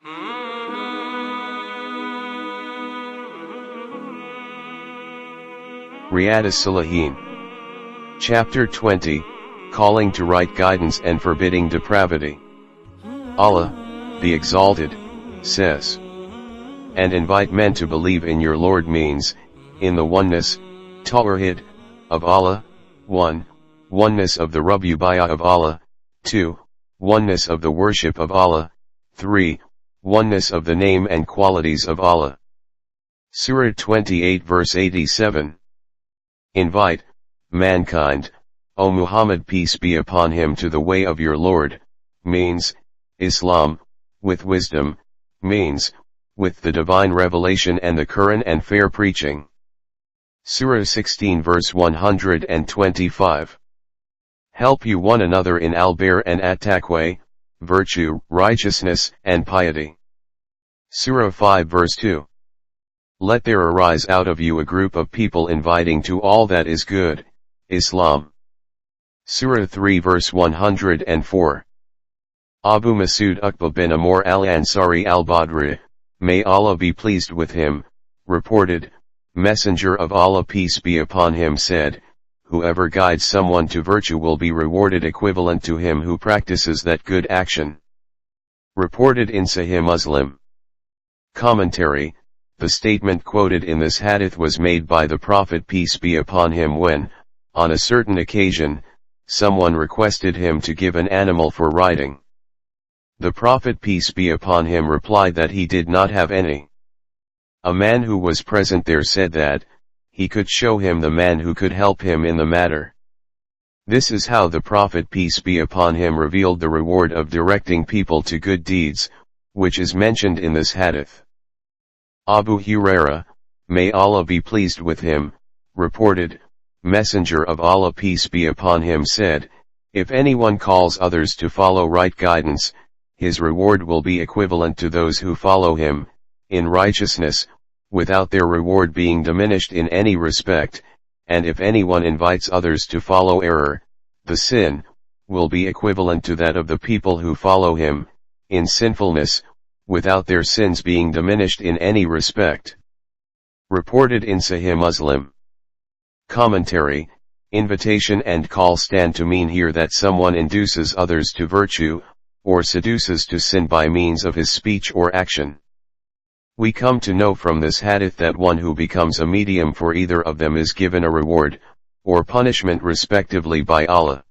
Riyadus-Saliheen Chapter 20, Calling to Right Guidance and Forbidding Depravity. Allah, the Exalted, says, "And invite men to believe in your Lord" means, in the oneness, Tawhid, of Allah, 1, oneness of the Rububiyya of Allah, 2, oneness of the worship of Allah, 3, oneness of the name and qualities of Allah. Surah 28 verse 87. Invite, mankind, O Muhammad peace be upon him, to the way of your Lord, means, Islam, with wisdom, means, with the divine revelation and the Quran and fair preaching. Surah 16 verse 125. Help you one another in al-bir and at-taqwa, virtue, righteousness, and piety. Surah 5 verse 2. Let there arise out of you a group of people inviting to all that is good, Islam. Surah 3 verse 104. Abu Masud Uqba bin Amr al-Ansari al-Badri, may Allah be pleased with him, reported, Messenger of Allah peace be upon him said, whoever guides someone to virtue will be rewarded equivalent to him who practices that good action. Reported in Sahih Muslim. Commentary: the statement quoted in this hadith was made by the Prophet peace be upon him when, on a certain occasion, someone requested him to give an animal for riding. The Prophet peace be upon him replied that he did not have any. A man who was present there said that he could show him the man who could help him in the matter. This is how the Prophet peace be upon him revealed the reward of directing people to good deeds, which is mentioned in this hadith. Abu Hurairah, may Allah be pleased with him, reported, Messenger of Allah peace be upon him said, if anyone calls others to follow right guidance, his reward will be equivalent to those who follow him, in righteousness, without their reward being diminished in any respect, and if anyone invites others to follow error, the sin, will be equivalent to that of the people who follow him, in sinfulness, without their sins being diminished in any respect. Reported in Sahih Muslim. Commentary: invitation and call stand to mean here that someone induces others to virtue, or seduces to sin by means of his speech or action. We come to know from this hadith that one who becomes a medium for either of them is given a reward, or punishment respectively by Allah.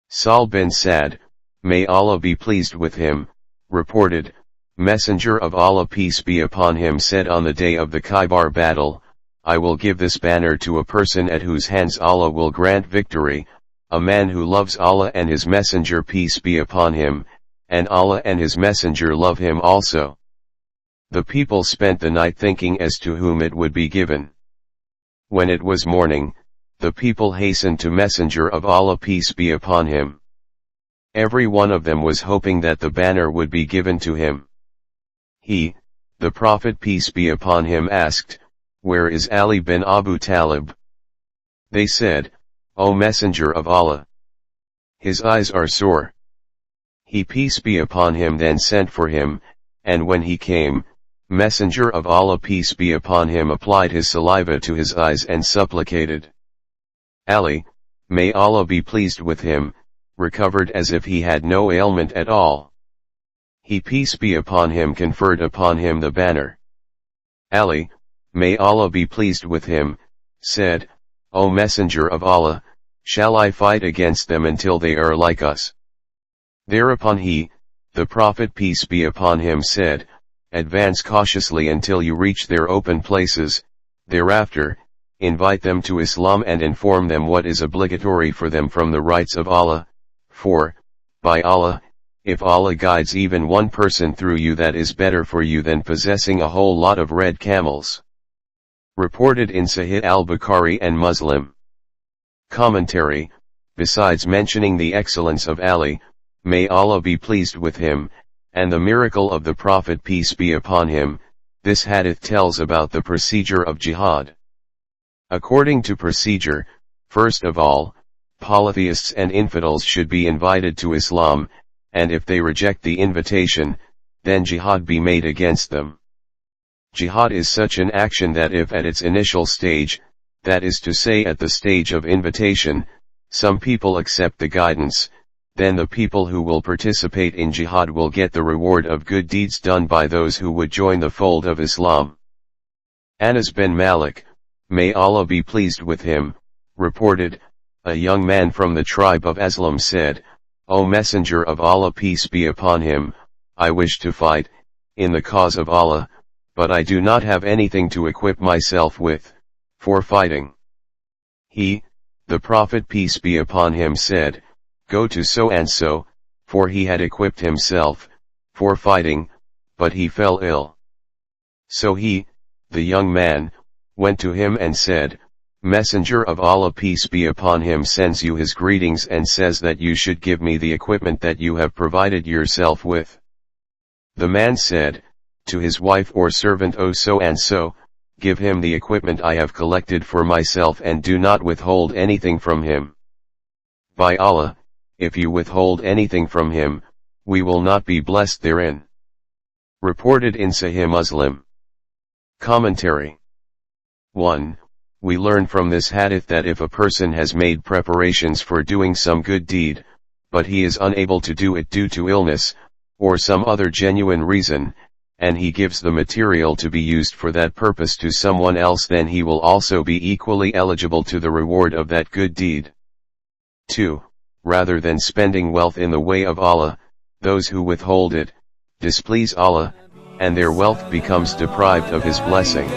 Sal bin Sa'd, may Allah be pleased with him, reported, Messenger of Allah peace be upon him said on the day of the Khaybar battle, I will give this banner to a person at whose hands Allah will grant victory, a man who loves Allah and his messenger peace be upon him, and Allah and his messenger love him also. The people spent the night thinking as to whom it would be given. When it was morning, the people hastened to Messenger of Allah peace be upon him. Every one of them was hoping that the banner would be given to him. He, the Prophet peace be upon him asked, where is Ali bin Abu Talib? They said, O Messenger of Allah, his eyes are sore. He peace be upon him then sent for him, and when he came, Messenger of Allah peace be upon him applied his saliva to his eyes and supplicated. Ali, may Allah be pleased with him, recovered as if he had no ailment at all. He peace be upon him conferred upon him the banner. Ali, may Allah be pleased with him, said, O Messenger of Allah, shall I fight against them until they are like us? Thereupon he, the Prophet peace be upon him said, advance cautiously until you reach their open places, thereafter, invite them to Islam and inform them what is obligatory for them from the rights of Allah, for, by Allah, if Allah guides even one person through you that is better for you than possessing a whole lot of red camels. Reported in Sahih al-Bukhari and Muslim. Commentary: besides mentioning the excellence of Ali, may Allah be pleased with him, and the miracle of the Prophet peace be upon him, this hadith tells about the procedure of jihad. According to procedure, first of all, polytheists and infidels should be invited to Islam, and if they reject the invitation, then jihad be made against them. Jihad is such an action that if at its initial stage, that is to say at the stage of invitation, some people accept the guidance, then the people who will participate in jihad will get the reward of good deeds done by those who would join the fold of Islam. Anas bin Malik, may Allah be pleased with him, reported, a young man from the tribe of Aslam said, O Messenger of Allah, peace be upon him, I wish to fight, in the cause of Allah, but I do not have anything to equip myself with, for fighting. He, the Prophet peace be upon him said, go to so and so, for he had equipped himself, for fighting, but he fell ill. So he, the young man, went to him and said, Messenger of Allah peace be upon him sends you his greetings and says that you should give me the equipment that you have provided yourself with. The man said, to his wife or servant, O so and so, give him the equipment I have collected for myself and do not withhold anything from him. By Allah, if you withhold anything from him, we will not be blessed therein. Reported in Sahih Muslim. Commentary. 1. We learn from this hadith that if a person has made preparations for doing some good deed, but he is unable to do it due to illness, or some other genuine reason, and he gives the material to be used for that purpose to someone else, then he will also be equally eligible to the reward of that good deed. 2. Rather than spending wealth in the way of Allah, those who withhold it, displease Allah, and their wealth becomes deprived of His blessing.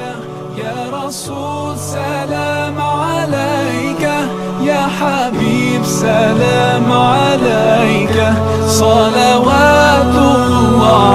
سلام عليك يا حبيب سلام عليك صلوات الله